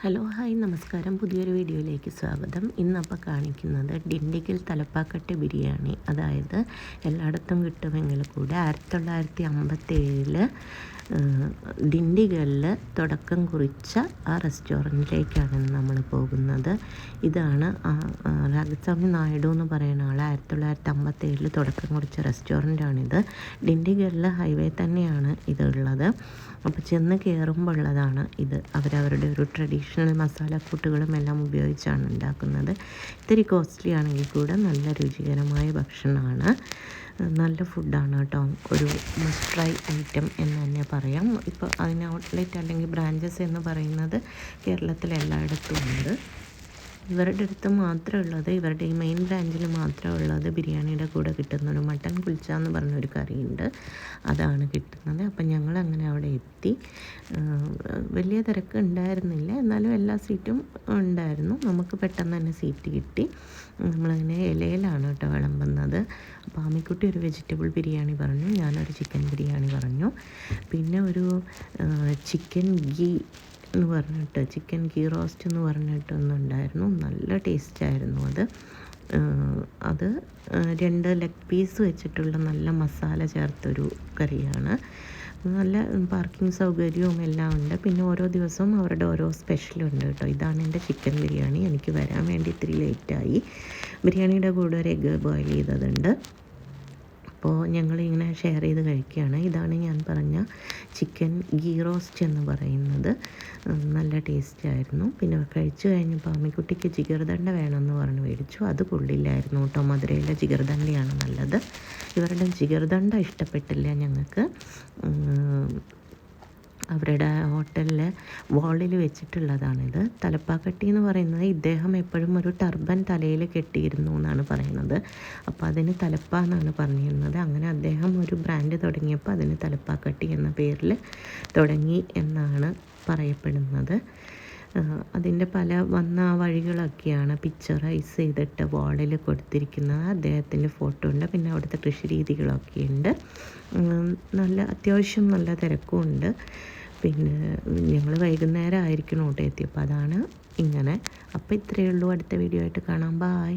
Hello hi നമസ്കാരം. പുതിയൊരു വീഡിയോയിലേക്ക് സ്വാഗതം. ഇന്നപ്പോൾ കാണിക്കുന്നത് ഡിണ്ടിഗൽ തലപ്പാക്കട്ടി ബിരിയാണി, അതായത് എല്ലായിടത്തും കിട്ടുമെങ്കിൽ കൂടെ 1957 ഡിണ്ടിഗലിൽ തുടക്കം കുറിച്ച ആ റെസ്റ്റോറൻറ്റിലേക്കാണ് നമ്മൾ പോകുന്നത്. ഇതാണ് രാഗസ്വാമി നായിഡു എന്ന് പറയുന്ന ആൾ 1957 തുടക്കം കുറിച്ച റെസ്റ്റോറൻറ്റാണിത്. ഡിണ്ടിഗലിൽ ഹൈവേ തന്നെയാണ് ഇതുള്ളത്. അപ്പോൾ ചെന്ന് കയറുമ്പോൾ ഉള്ളതാണ് ഇത്. അവരവരുടെ ഒരു ട്രഡീഷണൽ മസാലക്കൂട്ടുകളും എല്ലാം ഉപയോഗിച്ചാണ് ഉണ്ടാക്കുന്നത്. ഇത്തിരി കോസ്റ്റ്ലി ആണെങ്കിൽ കൂടെ നല്ല രുചികരമായ ഭക്ഷണമാണ്, നല്ല ഫുഡാണ് കേട്ടോ. ഒരു മസ്റ്റ് ട്രൈ ഐറ്റം എന്ന് തന്നെ പറയാം. ഇപ്പോൾ അതിന് ഔട്ട്ലെറ്റ് അല്ലെങ്കിൽ ബ്രാഞ്ചസ് എന്ന് പറയുന്നത് കേരളത്തിൽ എല്ലായിടത്തും ഉണ്ട്. ഇവരുടെ അടുത്ത് മാത്രമേ ഉള്ളത്, ഇവരുടെ ഈ മെയിൻ ബ്രാഞ്ചിൽ മാത്രമേ ഉള്ളത് ബിരിയാണിയുടെ കൂടെ കിട്ടുന്നൊരു മട്ടൻ കുൽച്ച എന്ന് പറഞ്ഞൊരു കറിയുണ്ട്, അതാണ് കിട്ടുന്നത്. അപ്പം ഞങ്ങളങ്ങനെ അവിടെ എത്തി. വലിയ തിരക്ക് ഉണ്ടായിരുന്നില്ല, എന്നാലും എല്ലാ സീറ്റും ഉണ്ടായിരുന്നു. നമുക്ക് പെട്ടെന്ന് തന്നെ സീറ്റ് കിട്ടി. നമ്മളതിനെ ഇലയിലാണ് കേട്ടോ വിളമ്പുന്നത്. അപ്പോൾ ആമിക്കുട്ടി ഒരു വെജിറ്റബിൾ ബിരിയാണി പറഞ്ഞു, ഞാനൊരു ചിക്കൻ ബിരിയാണി പറഞ്ഞു. പിന്നെ ഒരു ചിക്കൻ ഗീ എന്ന് പറഞ്ഞിട്ട്, ചിക്കൻ ഗീ റോസ്റ്റ് എന്ന് പറഞ്ഞിട്ടൊന്നുണ്ടായിരുന്നു. നല്ല ടേസ്റ്റായിരുന്നു അത് 2 ലെഗ് പീസ് വെച്ചിട്ടുള്ള നല്ല മസാല ചേർത്തൊരു കറിയാണ്. നല്ല പാർക്കിംഗ് സൗകര്യവും എല്ലാം ഉണ്ട്. പിന്നെ ഓരോ ദിവസവും അവരുടെ ഓരോ സ്പെഷ്യലുണ്ട് കേട്ടോ. ഇതാണ് എൻ്റെ ചിക്കൻ ബിരിയാണി. എനിക്ക് വരാൻ വേണ്ടി ഇത്തിരി ലേറ്റായി. ബിരിയാണിയുടെ കൂടെ ഒരു എഗ്ഗ് ബോയിൽ ചെയ്തതുണ്ട്. അപ്പോൾ ഞങ്ങളിങ്ങനെ ഷെയർ ചെയ്ത് കഴിക്കുകയാണ്. ഇതാണ് ഞാൻ പറഞ്ഞ ചിക്കൻ ഗീ റോസ്റ്റ് എന്ന് പറയുന്നത്. നല്ല ടേസ്റ്റായിരുന്നു. പിന്നെ കഴിച്ചു കഴിഞ്ഞപ്പോൾ അമ്മിക്കുട്ടിക്ക് ജിഗർദണ്ഡ വേണമെന്ന് പറഞ്ഞ് മേടിച്ചു. അത് കൊള്ളില്ലായിരുന്നു കേട്ടോ. മധുരയിലെ ജിഗർദണ്ഡയാണ് നല്ലത്. ഇവരുടെ ജിഗർദണ്ഡ ഇഷ്ടപ്പെട്ടില്ല ഞങ്ങൾക്ക്. അവരുടെ ഹോട്ടലിൽ വാളിൽ വെച്ചിട്ടുള്ളതാണിത്. തലപ്പാക്കട്ടി എന്ന് പറയുന്നത് ഇദ്ദേഹം എപ്പോഴും ഒരു ടർബൻ തലയിൽ കെട്ടിയിരുന്നു എന്നാണ് പറയുന്നത്. അപ്പോൾ അതിന് തലപ്പ എന്നാണ് പറഞ്ഞിരുന്നത്. അങ്ങനെ അദ്ദേഹം ഒരു ബ്രാൻഡ് തുടങ്ങിയപ്പോൾ അതിന് തലപ്പാക്കട്ടി എന്ന പേരിൽ തുടങ്ങി എന്നാണ് പറയപ്പെടുന്നത്. അതിൻ്റെ പല വന്ന വഴികളൊക്കെയാണ് പിക്ചറൈസ് ചെയ്തിട്ട് വാളിൽ കൊടുത്തിരിക്കുന്നത്. അദ്ദേഹത്തിൻ്റെ ഫോട്ടോ ഉണ്ട്. പിന്നെ അവിടുത്തെ കൃഷി രീതികളൊക്കെയുണ്ട്. നല്ല അത്യാവശ്യം നല്ല തിരക്കും ഉണ്ട്. പിന്നെ ഞങ്ങൾ വൈകുന്നേരം ആയിരിക്കണം കേട്ടോ എത്തിയപ്പോൾ, അതാണ് ഇങ്ങനെ. അപ്പോൾ ഇത്രയേ ഉള്ളൂ. അടുത്ത വീഡിയോ ആയിട്ട് കാണാം. ബായ്.